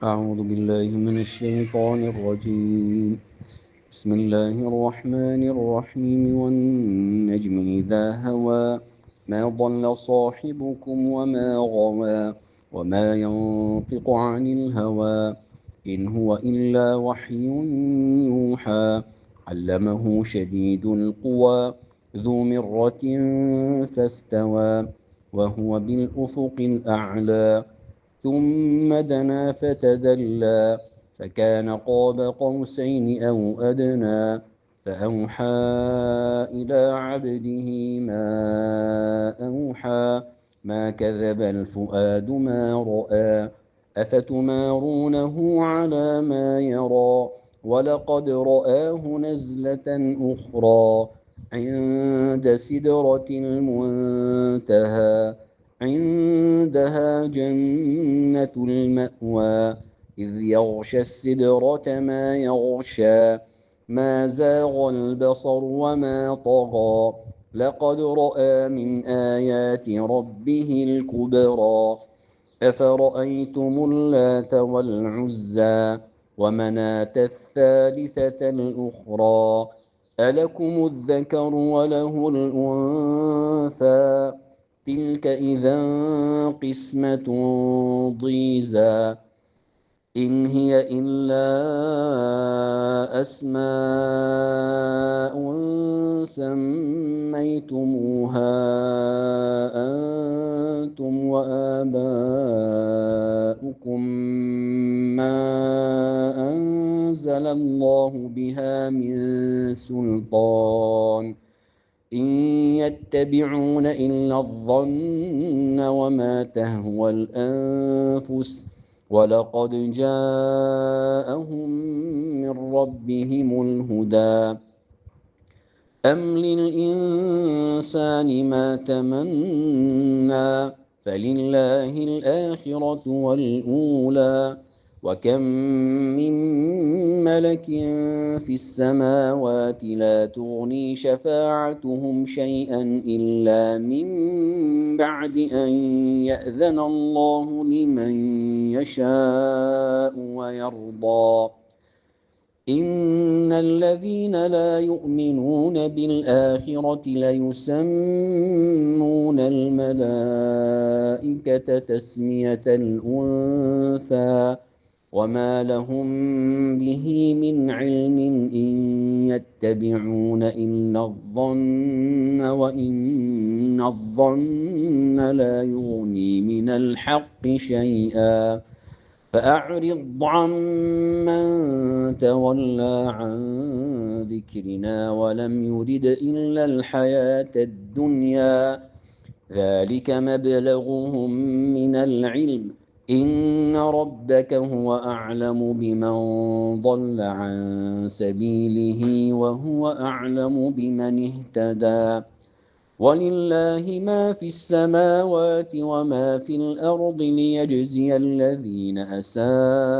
أعوذ بالله من الشيطان الرجيم. بسم الله الرحمن الرحيم والنجم إذا هوى ما ضل صاحبكم وما غوى وما ينطق عن الهوى إن هو إلا وحي يوحى علمه شديد القوى ذو مرة فاستوى وهو بالأفق الأعلى ثم دنا فتدلى فكان قاب قوسين أو أدنى فأوحى إلى عبده ما أوحى ما كذب الفؤاد ما رأى أفتمارونه على ما يرى ولقد رآه نزلة أخرى عند سدرة المنتهى عندها جنة المأوى إذ يغشى السدرة ما يغشى ما زاغ البصر وما طغى لقد رأى من آيات ربه الكبرى أفرأيتم اللات والعزى ومناة الثالثة الأخرى ألكم الذكر وله الأنثى تلك إذا قسمة ضيزى إن هي إلا أسماء سميتموها أنتم وآباؤكم ما أنزل الله بها من سلطان إن يتبعون إلا الظن وما تهوى الأنفس ولقد جاءهم من ربهم الهدى أم للإنسان ما تمنى فلله الآخرة والأولى وكم من ملك في السماوات لا تغني شفاعتهم شيئا إلا من بعد أن يأذن الله لمن يشاء ويرضى إن الذين لا يؤمنون بالآخرة ليسمون الملائكة تسمية الأنثى وما لهم به من علم إن يتبعون إلا الظن وإن الظن لا يغني من الحق شيئا فأعرض عمن تولى عن ذكرنا ولم يرد إلا الحياة الدنيا ذلك مبلغهم من العلم إن ربك هو أعلم بمن ضل عن سبيله وهو أعلم بمن اهتدى ولله ما في السماوات وما في الأرض ليجزي الذين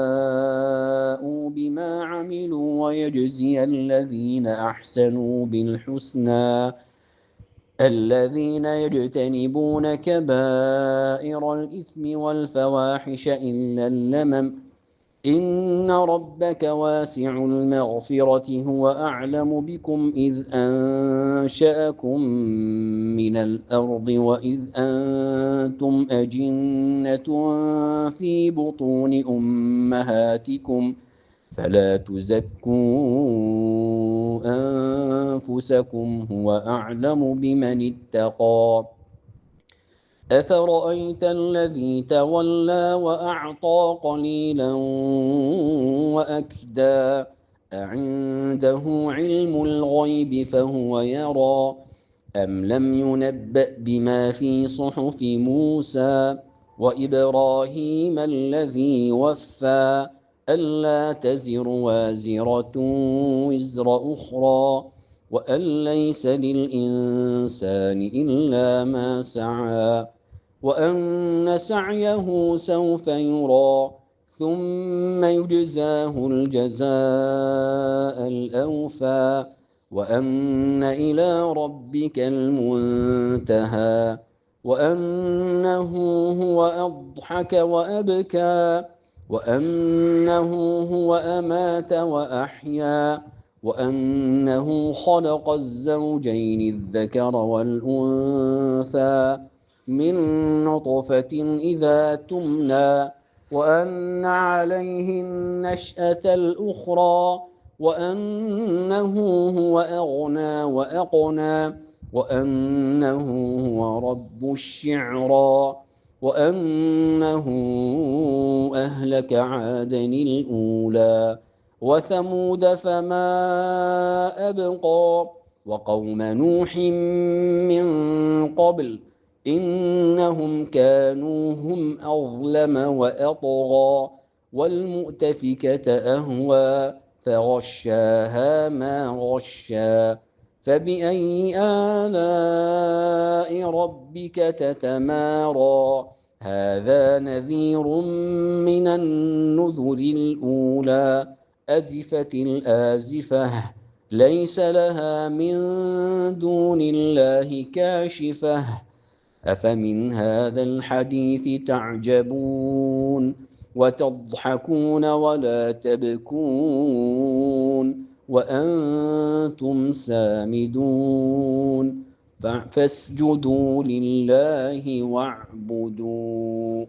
أساءوا بما عملوا ويجزي الذين أحسنوا بالحسنى الذين يجتنبون كبائر الإثم والفواحش إلا اللمم إن ربك واسع المغفرة هو أعلم بكم إذ أنشأكم من الأرض وإذ أنتم أجنة في بطون أمهاتكم فلا تزكوا أنفسكم هو أعلم بمن اتقى أفرأيت الذي تولى وأعطى قليلا وأكدى أعنده علم الغيب فهو يرى أم لم ينبأ بما في صحف موسى وإبراهيم الذي وفى ألا تزر وازرة وزر أخرى وأن ليس للإنسان إلا ما سعى وأن سعيه سوف يرى ثم يجزاه الجزاء الأوفى وأن إلى ربك المنتهى وأنه هو أضحك وأبكى وأنه هو أمات وأحيا وأنه خلق الزوجين الذكر والأنثى من نطفة إذا تمنى وأن عليه النشأة الأخرى وأنه هو أغنى وأقنى وأنه هو رب الشعرى وأنه أهلك عادا الأولى وثمود فما أبقى وقوم نوح من قبل إنهم كانوا هم أظلم وأطغى والمؤتفكة أهوى فغشاها ما غشا فبأي آلاء ربك تتمارى هذا نذير من النذر الأولى أزفت الآزفة ليس لها من دون الله كاشفة أفمن هذا الحديث تعجبون وتضحكون ولا تبكون وأنتم سامدون فاسجدوا لله واعبدوا